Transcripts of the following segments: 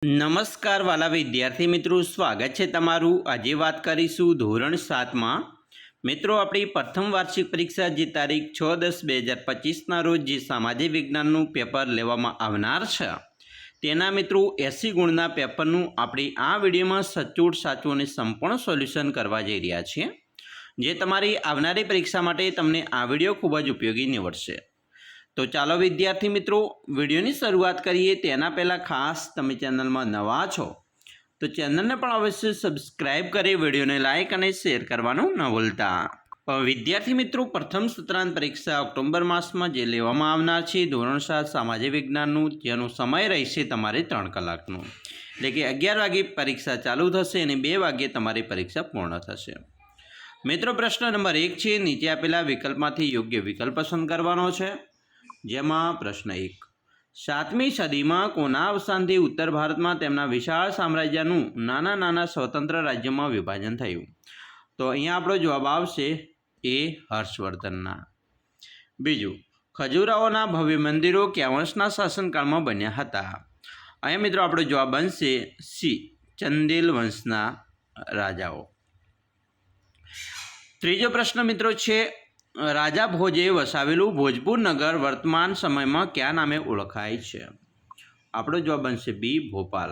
નમસ્કાર વાલા વિદ્યાર્થી મિત્રો, સ્વાગત છે તમારું। આજે વાત કરીશું ધોરણ 7માં મિત્રો આપણી પ્રથમ વાર્ષિક પરીક્ષા જે તારીખ 6/10/2025ના રોજ જે સામાજિક વિજ્ઞાનનું પેપર લેવામાં આવનાર છે તેના મિત્રો 80 ગુણના પેપરનું આપણે આ વિડીયોમાં સચોટ સાચું અને સંપૂર્ણ સોલ્યુશન કરવા જઈ રહ્યા છીએ, જે તમારી આવનારી પરીક્ષા માટે તમને આ વિડીયો ખૂબ જ ઉપયોગી નીવડશે। તો ચાલો વિદ્યાર્થી મિત્રો વિડીયોની શરૂઆત કરીએ। તેના પહેલાં ખાસ તમે ચેનલમાં નવા છો તો ચેનલને પણ અવશ્ય સબસ્ક્રાઈબ કરી વિડીયોને લાઇક અને શેર કરવાનું ન ભૂલતા। વિદ્યાર્થી મિત્રો પ્રથમ સત્રાંત પરીક્ષા ઓક્ટોબર માસમાં જે લેવામાં આવનાર છે ધોરણ 7 સામાજિક વિજ્ઞાનનું, જેનો સમય રહેશે તમારે 3 કલાકનો, એટલે કે 11 વાગે પરીક્ષા ચાલુ થશે અને 2 વાગે તમારી પરીક્ષા પૂર્ણ થશે। મિત્રો પ્રશ્ન નંબર 1 છે, નીચે આપેલા વિકલ્પમાંથી યોગ્ય વિકલ્પ પસંદ કરવાનો છે। જેમાં પ્રશ્ન 1, 7મી સદીમાં કોના અવસાનથી ઉત્તર ભારતમાં તેમના વિશાળ સામ્રાજ્યનું નાના નાના સ્વતંત્ર રાજ્યોમાં વિભાજન થયું? તો અહીંયા આપણો જવાબ આવશે એ હર્ષવર્ધનના। બીજું, ખજૂરાહોના ભવ્ય મંદિરો કયા વંશના શાસનકાળમાં બન્યા હતા? અહીંયા મિત્રો આપણો જવાબ બનશે સી, ચંદેલ વંશના રાજાઓ। ત્રીજો પ્રશ્ન મિત્રો છે, રાજા ભોજે વસાવેલું ભોજપુર નગર વર્તમાન સમયમાં કયા નામે ઓળખાય છે? આપણો જવાબ બનશે બી, ભોપાલ।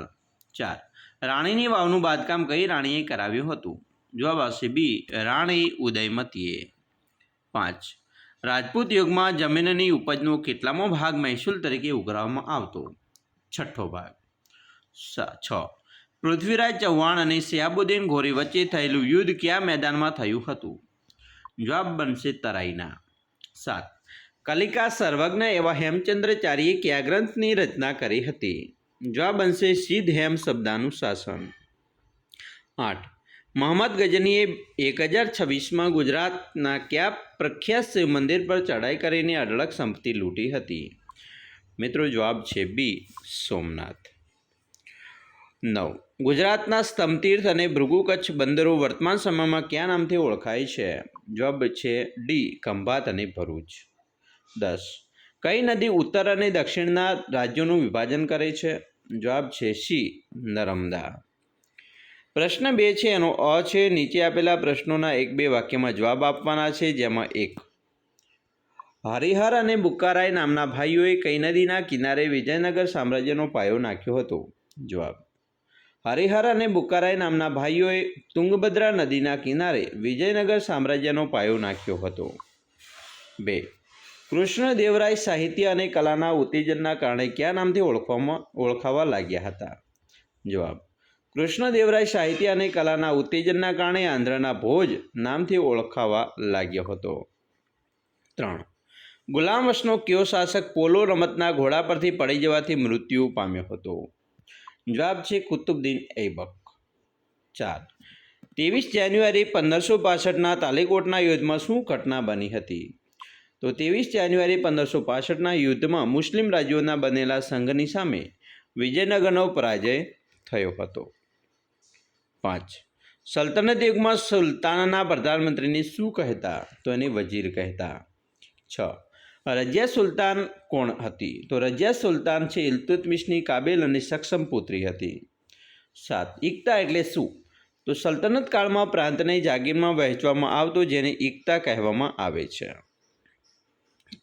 4, રાણીની વાવનું બાંધકામ કઈ રાણીએ કરાવ્યું હતું? જવાબ આવશે બી, રાણી ઉદયમતીએ। 5, રાજપૂત યુગમાં જમીનની ઉપજનો કેટલામો ભાગ મહેસૂલ તરીકે ઉઘરાવવામાં આવતો? 6થો ભાગ। 6, પૃથ્વીરાજ ચૌહાણ અને શિહાબુદ્દીન ઘોરી વચ્ચે થયેલું યુદ્ધ કયા મેદાનમાં થયું હતું? જવાબ બનશે તરાઈના। 7, કલિકા સર્વજ્ઞ એવા હેમચંદ્રાચાર્યે કયા ગ્રંથની રચના કરી હતી? જવાબ બનશે સિદ્ધ હેમ શબ્દાનુશાસન। 8, મોહમ્મદ ગઝનીએ 1026માં ગુજરાતના કયા પ્રખ્યાત શિવ મંદિર પર ચઢાઈ કરીને અઢળક સંપત્તિ લૂંટી હતી? મિત્રો જવાબ છે બી, સોમનાથ। 9, ગુજરાતના સ્તંભતીર્થ અને ભૃગુ કચ્છ બંદરો વર્તમાન સમયમાં કયા નામથી ઓળખાય છે? જવાબ છે ડી, ખંભાત અને ભરૂચ। 10, કઈ નદી ઉત્તર અને દક્ષિણના રાજ્યોનું વિભાજન કરે છે? જવાબ છે સી, નર્મદા। પ્રશ્ન 2 છે, એનો અ છે, નીચે આપેલા પ્રશ્નોના 1-2 વાક્યમાં જવાબ આપવાના છે। જેમાં 1, હરિહર અને બુક્કારાય નામના ભાઈઓએ કઈ નદીના કિનારે વિજયનગર સામ્રાજ્યનો પાયો નાખ્યો હતો? જવાબ, હરિહર અને બુક્કારાય નામના ભાઈઓએ તુંગભદ્રા નદીના કિનારે વિજયનગર સામ્રાજ્યનો પાયો નાખ્યો હતો। 2, કૃષ્ણદેવરાય સાહિત્ય અને કલાના ઉત્તેજનના કારણે કયા નામથી ઓળખાવા લાગ્યા હતા? જવાબ, કૃષ્ણદેવરાય સાહિત્ય અને કલાના ઉત્તેજનના કારણે આંધ્રના ભોજ નામથી ઓળખાવા લાગ્યો હતો। 3, ગુલામ વંશનો કયો શાસક પોલો રમતના ઘોડા પરથી પડી જવાથી મૃત્યુ પામ્યો હતો? જવાબ છે કુતુબુદ્દીન ઐબક। 4, 23 જાન્યુઆરી 1565ના તાલીકોટના યુદ્ધમાં શું ઘટના બની હતી? તો 23 જાન્યુઆરી 1565ના યુદ્ધમાં મુસ્લિમ રાજ્યોના બનેલા સંઘની સામે વિજયનગરનો પરાજય થયો હતો। 5, સલ્તનત યુગમાં સુલતાનના પ્રધાનમંત્રીને શું કહેતા? તો એને વજીર કહેતા। 6, રજિયા સુલતાન કોણ હતી? તો રજિયા સુલતાન છે ઇલ્તુત્મિશની કાબિલ અને સક્ષમ પુત્રી હતી। 7, ઇક્તા એટલે શું? તો સલ્તનત કાળમાં પ્રાંતને જાગીરમાં વહેંચવામાં આવતો, જેને ઇક્તા કહેવામાં આવે છે।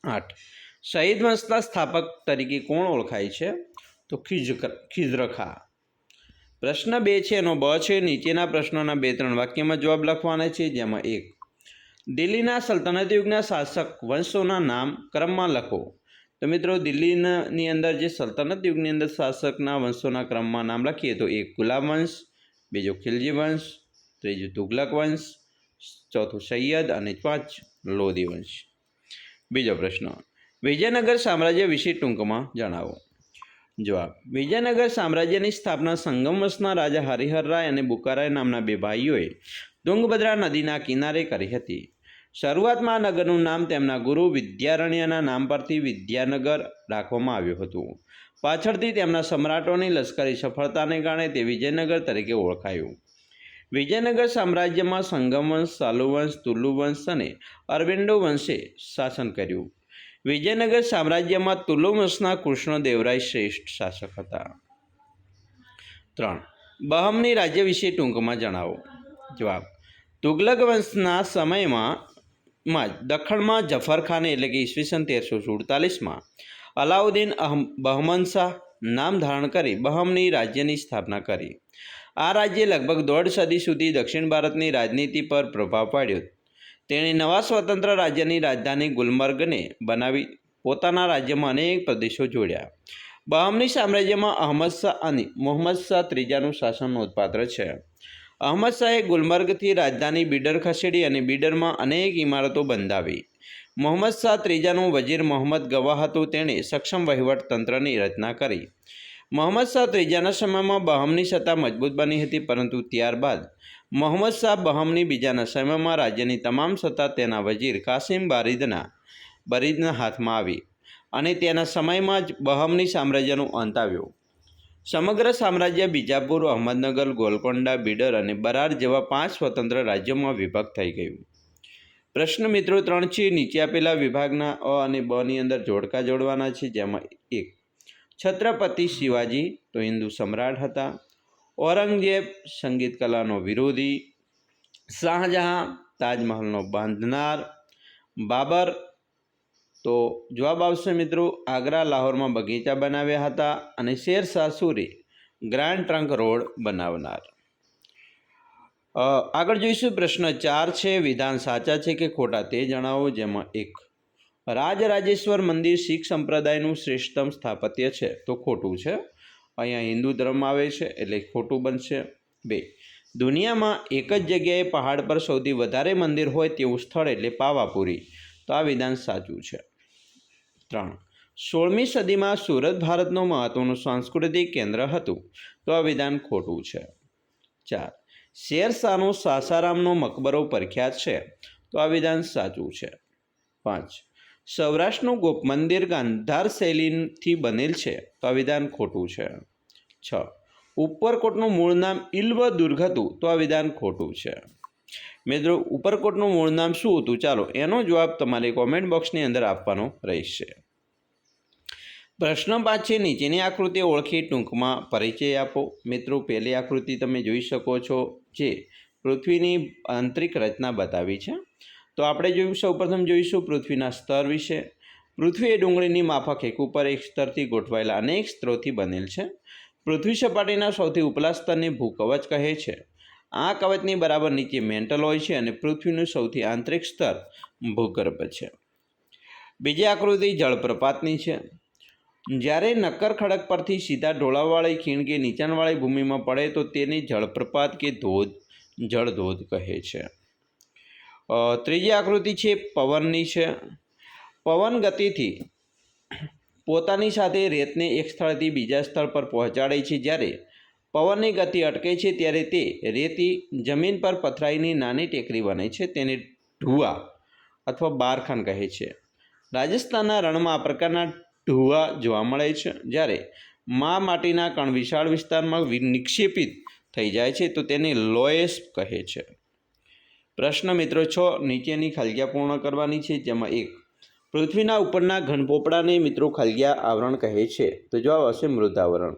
8, શહીદ વંશના સ્થાપક તરીકે કોણ ઓળખાય છે? તો ખિઝરખા। પ્રશ્ન 2 છે, એનો બ છે, નીચેના પ્રશ્નોના 2-3 વાક્યમાં જવાબ લખવાના છે। જેમાં 1, દિલ્હીના સલ્તનત યુગના શાસક વંશોના નામ ક્રમમાં લખો। તો મિત્રો દિલ્હીની અંદર જે સલ્તનત યુગની અંદર શાસકના વંશોના ક્રમમાં નામ લખીએ તો 1, ગુલાબ વંશ, બીજો ખિલજી વંશ, ત્રીજું તુગલક વંશ, ચોથું સૈયદ અને 5 લોધી વંશ। બીજો પ્રશ્ન, વિજયનગર સામ્રાજ્ય વિશે ટૂંકમાં જણાવો। જવાબ, વિજયનગર સામ્રાજ્યની સ્થાપના સંગમ વંશના રાજા હરિહરરાય અને બુક્કારાય નામના 2 ભાઈઓએ તુંગભદ્રા નદીના કિનારે કરી હતી। શરૂઆતમાં આ નગરનું નામ તેમના ગુરુ વિદ્યારણ્યના નામ પરથી વિદ્યાનગર રાખવામાં આવ્યું હતું। પાછળથી તેમના સમ્રાટોની લશ્કરી સફળતાને કારણે તે વિજયનગર તરીકે ઓળખાયું। વિજયનગર સામ્રાજ્યમાં સંગમ વંશ, સાલુ વંશ, તુલુ વંશ અને અરવિંદો વંશે શાસન કર્યું। વિજયનગર સામ્રાજ્યમાં તુલુ વંશના કૃષ્ણદેવરાય શ્રેષ્ઠ શાસક હતા। 3. બહમની રાજ્ય વિશે ટૂંકમાં જણાવો. જવાબ: તુગલક વંશના સમયમાં દખણમાં જફર ખાને એટલે કે ઈસવીસન 1347માં અલાઉદ્દીન બહમન શાહ નામ ધારણ કરી બહમની રાજ્યની સ્થાપના કરી. આ રાજ્યે લગભગ દોઢ સદી સુધી દક્ષિણ ભારતની રાજનીતિ પર પ્રભાવ પાડ્યો. તેણે નવા સ્વતંત્ર રાજ્યની રાજધાની ગુલમર્ગને બનાવી પોતાના રાજ્યમાં અનેક પ્રદેશો જોડ્યા. બહમની સામ્રાજ્યમાં અહમદ શાહ અને મોહમ્મદ શાહ ત્રીજાનું શાસન નોંધપાત્ર છે. અહમદ શાહે ગુલમર્ગથી રાજધાની બીડર ખસેડી અને બીડરમાં અનેક ઇમારતો બંધાવી. મોહમ્મદ શાહ ત્રીજાનું વજીર મોહમ્મદ ગવા હતું. તેણે સક્ષમ વહીવટ તંત્રની રચના કરી. મોહમ્મદ શાહ ત્રીજાના સમયમાં બહમની સત્તા મજબૂત બની હતી, પરંતુ ત્યારબાદ મોહમ્મદ શાહ બહમની બીજાના સમયમાં રાજ્યની તમામ સત્તા તેના વજીર કાસિમ બરીદના હાથમાં આવી અને તેના સમયમાં જ બહમની સામ્રાજ્યનો અંત આવ્યો. સમગ્ર સામ્રાજ્ય બીજાપુર, અહમદનગર, ગોલકોંડા, બીડર અને બરાર જેવા 5 સ્વતંત્ર રાજ્યોમાં વિભક્ત થઈ ગયું. પ્રશ્ન મિત્રો 3 છે. નીચે આપેલા વિભાગના અ અને બ ની અંદર જોડકા જોડવાના છે. જેમાં 1. છત્રપતિ શિવાજી તો હિન્દુ સમ્રાટ હતા. ઔરંગઝેબ સંગીત કલાનો વિરોધી. શાહજહાં તાજમહલનો બાંધનાર. બાબર તો જવાબ આવશે મિત્રો આગ્રા લાહોરમાં બગીચા બનાવ્યા હતા. અને શેરશાહ સૂરી ગ્રાન્ડ ટ્રંક રોડ બનાવનાર. આગળ જોઈશું પ્રશ્ન 4 છે. વિધાન સાચા છે કે ખોટા તે જણાવો. જેમાં 1. રાજરાજેશ્વર મંદિર શીખ સંપ્રદાયનું શ્રેષ્ઠતમ સ્થાપત્ય છે તો ખોટું છે. અહીંયા હિન્દુ ધર્મ આવે છે એટલે ખોટું બનશે. 2. દુનિયામાં એક જ જગ્યાએ પહાડ પર સૌથી વધારે મંદિર હોય તેવું સ્થળ એટલે પાવાપુરી, તો આ વિધાન સાચું છે. 3. 16મી સદીમાં સુરત ભારતનું મહત્વનું સાંસ્કૃતિક કેન્દ્ર હતું, તો આ વિધાન ખોટું છે. 4. શેરશાહનો સાસારામનો મકબરો પ્રખ્યાત છે, તો આ વિધાન સાચું છે. 5. સૌરાષ્ટ્રનું ગોપ મંદિર ગાંધાર શૈલીથી બનેલ છે, તો આ વિધાન ખોટું છે. 6. ઉપરકોટનું મૂળ નામ ઇલ્વ દુર્ગ હતું, તો આ વિધાન ખોટું છે. મિત્રો ઉપરકોટનું મૂળ નામ શું હતું? ચાલો એનો જવાબ તમારે કોમેન્ટ બોક્સની અંદર આપવાનો રહેશે. પ્રશ્ન 5 છે. નીચેની આકૃતિ ઓળખી ટૂંકમાં પરિચય આપો. મિત્રો પહેલી આકૃતિ તમે જોઈ શકો છો જે પૃથ્વીની આંતરિક રચના બતાવી છે. તો આપણે સૌપ્રથમ જોઈશું પૃથ્વીના સ્તર વિશે. પૃથ્વી એ ડુંગળીની માફક એક ઉપર એક સ્તરથી ગોઠવાયેલા અનેક સ્તરોથી બનેલ છે. પૃથ્વી સપાટીના સૌથી ઉપલા સ્તરને ભૂકવચ કહે છે. આ કવચની બરાબર નીચે મેન્ટલ હોય છે અને પૃથ્વીનું સૌથી આંતરિક સ્તર ભૂગર્ભ છે. બીજી આકૃતિ જળપ્રપાતની છે. જ્યારે નક્કર ખડક પરથી સીધા ઢોળાવવાળી ખીણ કે નીચાણવાળી ભૂમિમાં પડે તો તેને જળપ્રપાત કે જળધોધ કહે છે. ત્રીજી આકૃતિ છે પવનની છે. પવન ગતિથી પોતાની સાથે રેતને એક સ્થળથી બીજા સ્થળ પર પહોંચાડે છે. જ્યારે પવનની ગતિ અટકે છે ત્યારે તે રેતી જમીન પર પથરાઈને નાની ટેકરી બને છે. તેને ઢૂવા અથવા બારખાન કહે છે. રાજસ્થાનના રણમાં આ પ્રકારના ઢૂવા જોવા મળે છે. જ્યારે માટીના કણ વિશાળ વિસ્તારમાં નિક્ષેપિત થઈ જાય છે તો તેને લોએસ કહે છે. પ્રશ્ન મિત્રો 6. નીચેની ખાલીજગ્યા પૂર્ણ કરવાની છે. જેમાં 1. પૃથ્વીના ઉપરના ઘનપોપડાને મિત્રો ખાલીજગ્યા આવરણ કહે છે, તો જવાબ આવશે મૃદાવરણ.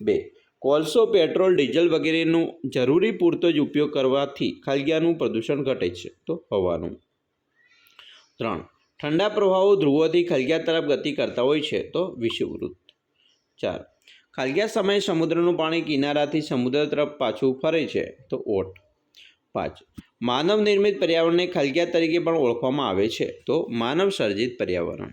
2. કોલસો, પેટ્રોલ, ડીઝલ વગેરેનું જરૂરી પૂરતો જ ઉપયોગ કરવાથી ખાલીજગ્યાનું પ્રદૂષણ ઘટે છે, તો હવાનું. 3. ઠંડા પ્રવાહો ધ્રુવોથી ખાલીજગ્યા તરફ ગતિ કરતા હોય છે, તો વિષુવવૃત્ત. 4. ખાલીજગ્યા સમયે સમુદ્રનું પાણી કિનારાથી સમુદ્ર તરફ પાછું ફરે છે, તો ઓટ. 5. માનવ નિર્મિત પર્યાવરણને ખાલીજગ્યા તરીકે પણ ઓળખવામાં આવે છે, તો માનવ સર્જિત પર્યાવરણ.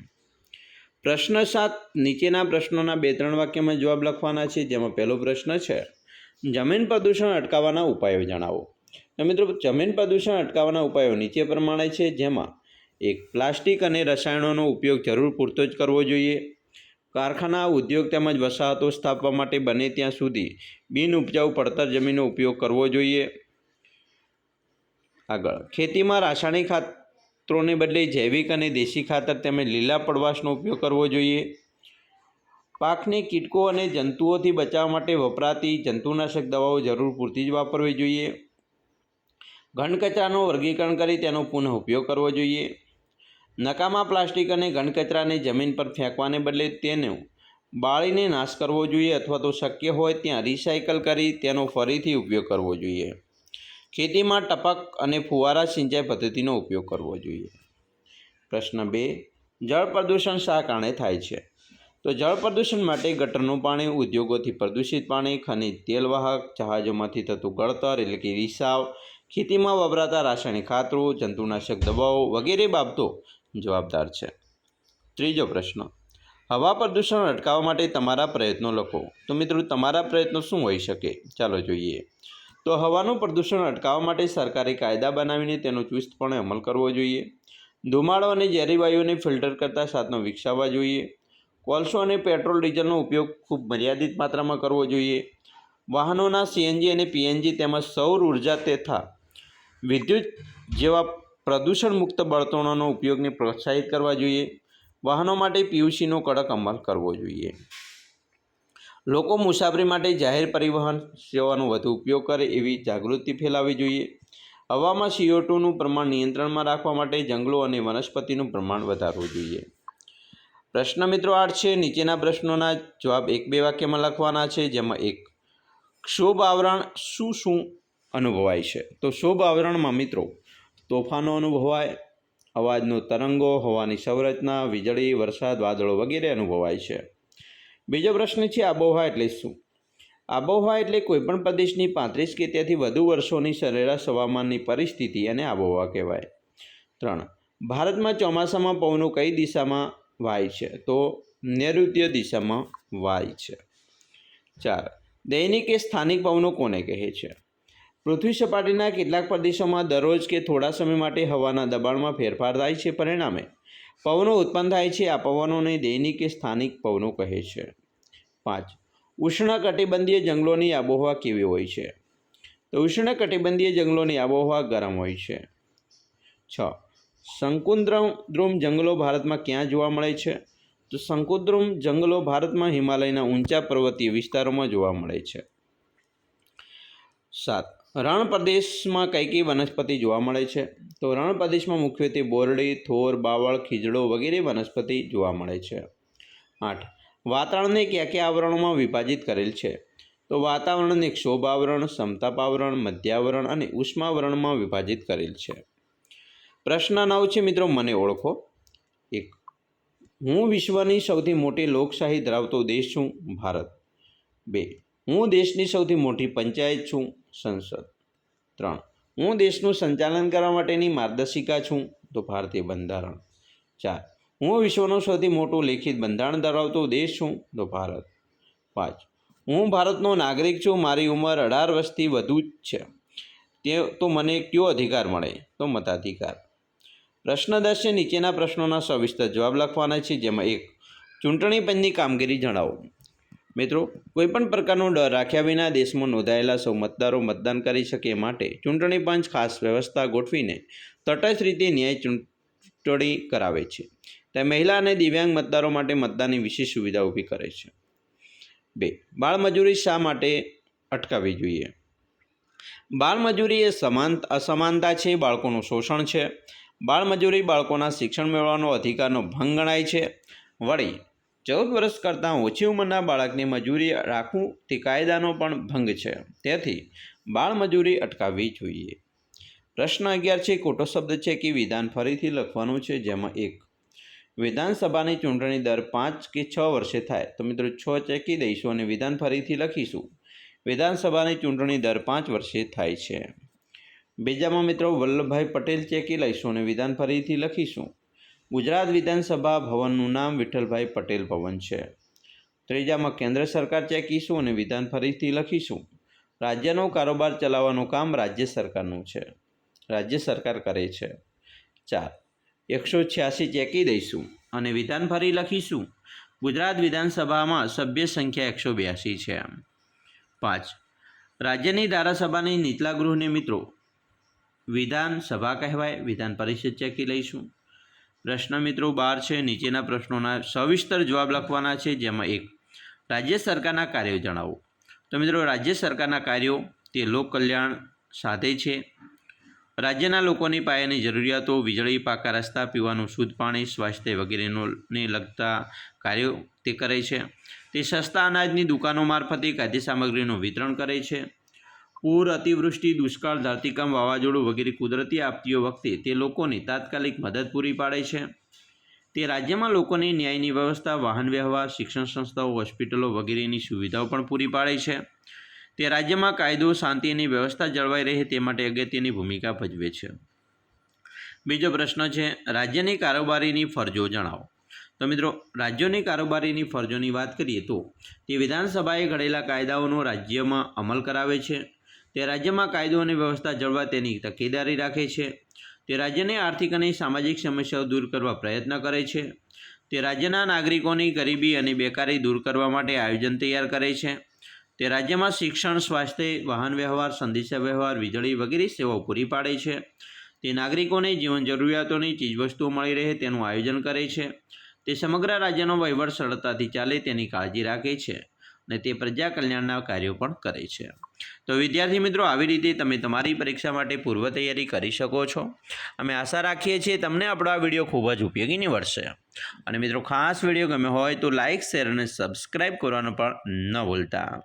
પ્રશ્ન 7. નીચેના પ્રશ્નોના 2-3 વાક્યમાં જવાબ લખવાના છે. જેમાં પહેલો પ્રશ્ન છે જમીન પ્રદૂષણ અટકાવવાના ઉપાયો જણાવો. તો મિત્રો જમીન પ્રદૂષણ અટકાવવાના ઉપાયો નીચે પ્રમાણે છે. જેમાં 1. પ્લાસ્ટિક અને રસાયણોનો ઉપયોગ જરૂર પૂરતો જ કરવો જોઈએ. કારખાના, ઉદ્યોગ તેમજ વસાહતો સ્થાપવા માટે બને ત્યાં સુધી બિન ઉપજાઉ પડતર જમીનનો ઉપયોગ કરવો જોઈએ. આગળ ખેતીમાં રાસાયણિક ખાતરોને બદલે જૈવિક અને દેશી ખાતર તેમજ લીલા પડવાશનો ઉપયોગ કરવો જોઈએ. પાકને કીટકો અને જંતુઓથી બચાવવા માટે વપરાતી જંતુનાશક દવાઓ જરૂર પૂરતી જ વાપરવી જોઈએ. ઘન કચરાનું વર્ગીકરણ કરી તેનો પુનઃ ઉપયોગ કરવો જોઈએ. નકામા પ્લાસ્ટિક અને ઘન કચરાને જમીન પર ફેંકવાને બદલે તેનું બાળીને નાશ કરવો જોઈએ અથવા તો શક્ય હોય ત્યાં રિસાયકલ કરી તેનો ફરીથી ઉપયોગ કરવો જોઈએ. ખેતીમાં ટપક અને ફુવારા સિંચાઈ પદ્ધતિનો ઉપયોગ કરવો જોઈએ. પ્રશ્ન 2, જળ પ્રદૂષણ શા કારણે થાય છે? તો જળ પ્રદૂષણ માટે ગટરનું પાણી, ઉદ્યોગોથી પ્રદૂષિત પાણી, ખનિજ તેલવાહક, જહાજોમાંથી થતું ગળતર એટલે કે રિસાવ, ખેતીમાં વપરાતા રાસાયણિક ખાતરો, જંતુનાશક દવાઓ વગેરે બાબતો જવાબદાર છે. ત્રીજો પ્રશ્ન, હવા પ્રદૂષણ અટકાવવા માટે તમારા પ્રયત્નો લખો. તો મિત્રો તમારા પ્રયત્નો શું હોઈ શકે? ચાલો જોઈએ. તો હવાનું પ્રદૂષણ અટકાવવા માટે સરકારે કાયદા બનાવીને તેનો ચુસ્તપણે અમલ કરવો જોઈએ. ધુમાડો અને ઝેરી વાયુઓને ફિલ્ટર કરતા સાધનો વિકસાવવા જોઈએ. કોલસો અને પેટ્રોલ ડીઝલનો ઉપયોગ ખૂબ મર્યાદિત માત્રામાં કરવો જોઈએ. વાહનોના સીએનજી અને પીએનજી તેમજ સૌર ઉર્જા તથા વિદ્યુત જેવા પ્રદૂષણ મુક્ત બળતણોનો ઉપયોગને પ્રોત્સાહિત કરવા જોઈએ. વાહનો માટે પીયુસીનો કડક અમલ કરવો જોઈએ. લોકો મુસાફરી માટે જાહેર પરિવહન સેવાનો વધુ ઉપયોગ કરે એવી જાગૃતિ ફેલાવવી જોઈએ. હવામાં CO2નું પ્રમાણ નિયંત્રણમાં રાખવા માટે જંગલો અને વનસ્પતિનું પ્રમાણ વધારવું જોઈએ. પ્રશ્ન મિત્રો 8 છે. નીચેના પ્રશ્નોના જવાબ 1-2 વાક્યમાં લખવાના છે, જેમાં 1, ક્ષોભ આવરણ શું અનુભવાય છે? તો ક્ષોભ આવરણમાં મિત્રો તોફાનો અનુભવાય, અવાજનો તરંગો, હવાની સંરચના, વીજળી, વરસાદ, વાદળો વગેરે અનુભવાય છે. બીજો પ્રશ્ન છે, આબોહવા એટલે શું? આબોહવા એટલે કોઈપણ પ્રદેશની 35 કે તેથી વધુ વર્ષોની સરેરાશ હવામાનની પરિસ્થિતિ અને આબોહવા કહેવાય. 3, ભારતમાં ચોમાસામાં પવનો કઈ દિશામાં વાય છે? તો નૈઋત્ય દિશામાં વાય છે. 4, દૈનિક કે સ્થાનિક પવનો કોને કહે છે? પૃથ્વી સપાટીના કેટલાક પ્રદેશોમાં દરરોજ કે થોડા સમય માટે હવાના દબાણમાં ફેરફાર થાય છે. પરિણામે પવનો ઉત્પન્ન થાય છે. આ પવનોને દૈનિક કે સ્થાનિક પવનો કહે છે. 5, ઉષ્ણકટિબંધીય જંગલોની આબોહવા કેવી હોય છે? તો ઉષ્ણકટિબંધીય જંગલોની આબોહવા ગરમ હોય છે. 6, શંકુદ્રુમ જંગલો ભારતમાં ક્યાં જોવા મળે છે? તો શંકુદ્રુમ જંગલો ભારતમાં હિમાલયના ઊંચા પર્વતીય વિસ્તારોમાં જોવા મળે છે. 7, રણ પ્રદેશમાં કઈ વનસ્પતિ જોવા મળે છે? તો રણ પ્રદેશમાં મુખ્યત્વે બોરડી, થોર, બાવળ, ખીજડો વગેરે વનસ્પતિ જોવા મળે છે. 8, વાતાવરણને કયા આવરણોમાં વિભાજિત કરેલ છે? તો વાતાવરણને ક્ષોભ આવરણ, સમતાપ આવરણ, મધ્યાવરણ અને ઉષ્માવરણમાં વિભાજિત કરેલ છે. પ્રશ્ન 9 છે મિત્રો, મને ઓળખો. 1, હું વિશ્વની સૌથી મોટી લોકશાહી ધરાવતો દેશ છું, ભારત. 2, હું દેશની સૌથી મોટી પંચાયત છું, સંસદ. 3, હું દેશનું સંચાલન કરવા માટેની માર્ગદર્શિકા છું, તો ભારતીય બંધારણ. 4, હું વિશ્વનું સૌથી મોટું લેખિત બંધારણ ધરાવતો દેશ છું, તો ભારત. 5, હું ભારતનો નાગરિક છું, મારી ઉંમર 18 વર્ષથી વધુ છે, તો મને કયો અધિકાર મળે? તો મતાધિકાર. પ્રશ્ન 10 છે. નીચેના પ્રશ્નોના સવિસ્તર જવાબ લખવાના છે, જેમાં 1, ચૂંટણી પંચની કામગીરી જણાવો. મિત્રો કોઈપણ પ્રકારનો ડર રાખ્યા વિના દેશમાં નોંધાયેલા સૌ મતદારો મતદાન કરી શકે માટે ચૂંટણી પંચ ખાસ વ્યવસ્થા ગોઠવીને તટસ્થ રીતે ન્યાય ચૂંટણી કરાવે છે. તે મહિલા અને દિવ્યાંગ મતદારો માટે મતદાનની વિશેષ સુવિધા ઊભી કરે છે. 2, બાળમજૂરી શા માટે અટકાવવી જોઈએ? બાળમજૂરી એ અસમાનતા છે, બાળકોનું શોષણ છે. બાળમજૂરી બાળકોના શિક્ષણ મેળવવાનો અધિકારનો ભંગ ગણાય છે. વળી 14 વર્ષ કરતાં ઓછી ઉંમરના બાળકને મજૂરી રાખવું તે કાયદાનો પણ ભંગ છે. તેથી બાળમજૂરી અટકાવવી જોઈએ. પ્રશ્ન 11 છે. ખોટો શબ્દ છે કે વિધાન ફરીથી લખવાનું છે, જેમાં 1, વિધાનસભાની ચૂંટણી દર 5 કે 6 વર્ષે થાય. તો મિત્રો 6 ચેકી દઈશું અને વિધાન ફરીથી લખીશું. વિધાનસભાની ચૂંટણી દર 5 વર્ષે થાય છે. બીજામાં મિત્રો વલ્લભભાઈ પટેલ ચેકી લઈશું અને વિધાન ફરીથી લખીશું. ગુજરાત વિધાનસભા ભવનનું નામ વિઠ્ઠલભાઈ પટેલ ભવન છે. ત્રીજામાં કેન્દ્ર સરકાર ચેકીશું અને વિધાન ફરીથી લખીશું. રાજ્યનો કારોબાર ચલાવવાનું કામ રાજ્ય સરકારનું છે, રાજ્ય સરકાર કરે છે. 4, 186 ચેકી દઈશું અને વિધાન ફરી લખીશું. ગુજરાત વિધાનસભામાં સભ્ય સંખ્યા 182 છે. 5, રાજ્યની ધારાસભાની નીચલા ગૃહને મિત્રો વિધાનસભા કહેવાય. વિધાન પરિષદ ચેકી લઈશું. પ્રશ્ન મિત્રો 12 છે. નીચેના પ્રશ્નોના સવિસ્તર જવાબ લખવાના છે, જેમાં 1, રાજ્ય સરકારના કાર્યો જણાવો. તો મિત્રો રાજ્ય સરકારના કાર્યો તે લોક કલ્યાણ સાધે છે. રાજ્યના લોકોની પાયાની જરૂરિયાતો વીજળી, પાકા રસ્તા, પીવાનું શુદ્ધ પાણી, સ્વાસ્થ્ય વગેરેને લગતા કાર્યો તે કરે છે. તે સસ્તા અનાજની દુકાનો મારફતે ખાદ્ય સામગ્રીનું વિતરણ કરે છે. પૂર, અતિવૃષ્ટિ, દુષ્કાળ, ધરતીકંપ, વાવાઝોડું વગેરે કુદરતી આપત્તિઓ વખતે તે લોકોને તાત્કાલિક મદદ પૂરી પાડે છે. તે રાજ્યમાં લોકોને ન્યાયની વ્યવસ્થા, વાહન વ્યવહાર, શિક્ષણ સંસ્થાઓ, હોસ્પિટલો વગેરેની સુવિધાઓ પણ પૂરી પાડે છે. તે રાજ્યમાં કાયદો, શાંતિ અને વ્યવસ્થા જળવાઈ રહે તે માટે અગત્યની ભૂમિકા ભજવે છે. બીજો પ્રશ્ન છે, રાજ્યની કારોબારીની ફરજો જણાવો. તો મિત્રો, રાજ્યોની કારોબારીની ફરજોની વાત કરીએ તો તે વિધાનસભાએ ઘડેલા કાયદાઓનો રાજ્યમાં અમલ કરાવે છે. તે રાજ્યમાં કાયદો અને વ્યવસ્થા જળવાય તેની તકેદારી રાખે છે. તે રાજ્યની આર્થિક અને સામાજિક સમસ્યાઓ દૂર કરવા પ્રયત્ન કરે છે. તે રાજ્યના નાગરિકોની ગરીબી અને બેકારી દૂર કરવા માટે આયોજન તૈયાર કરે છે. તે રાજ્યમાં શિક્ષણ, સ્વાસ્થ્ય, વાહન વ્યવહાર, સંદેશાવ્યવહાર, વીજળી વગેરે સેવાઓ પૂરી પાડે છે. તે નાગરિકોને જીવન જરૂરિયાતોની ચીજવસ્તુઓ મળી રહે તેનું આયોજન કરે છે. તે સમગ્ર રાજ્યનો વહીવટ સરળતાથી ચાલે તેની કાળજી રાખે છે અને તે પ્રજા કલ્યાણના કાર્યો પણ કરે છે. તો વિદ્યાર્થી મિત્રો, આવી રીતે તમે તમારી પરીક્ષા માટે પૂર્વ તૈયારી કરી શકો છો. અમે આશા રાખીએ છીએ તમને આપણો આ વિડીયો ખૂબ જ ઉપયોગી નીવડશે. અને મિત્રો, ખાસ વિડીયો ગમ્યો હોય તો લાઇક, શેર અને સબસ્ક્રાઈબ કરવાનું પણ ન ભૂલતા.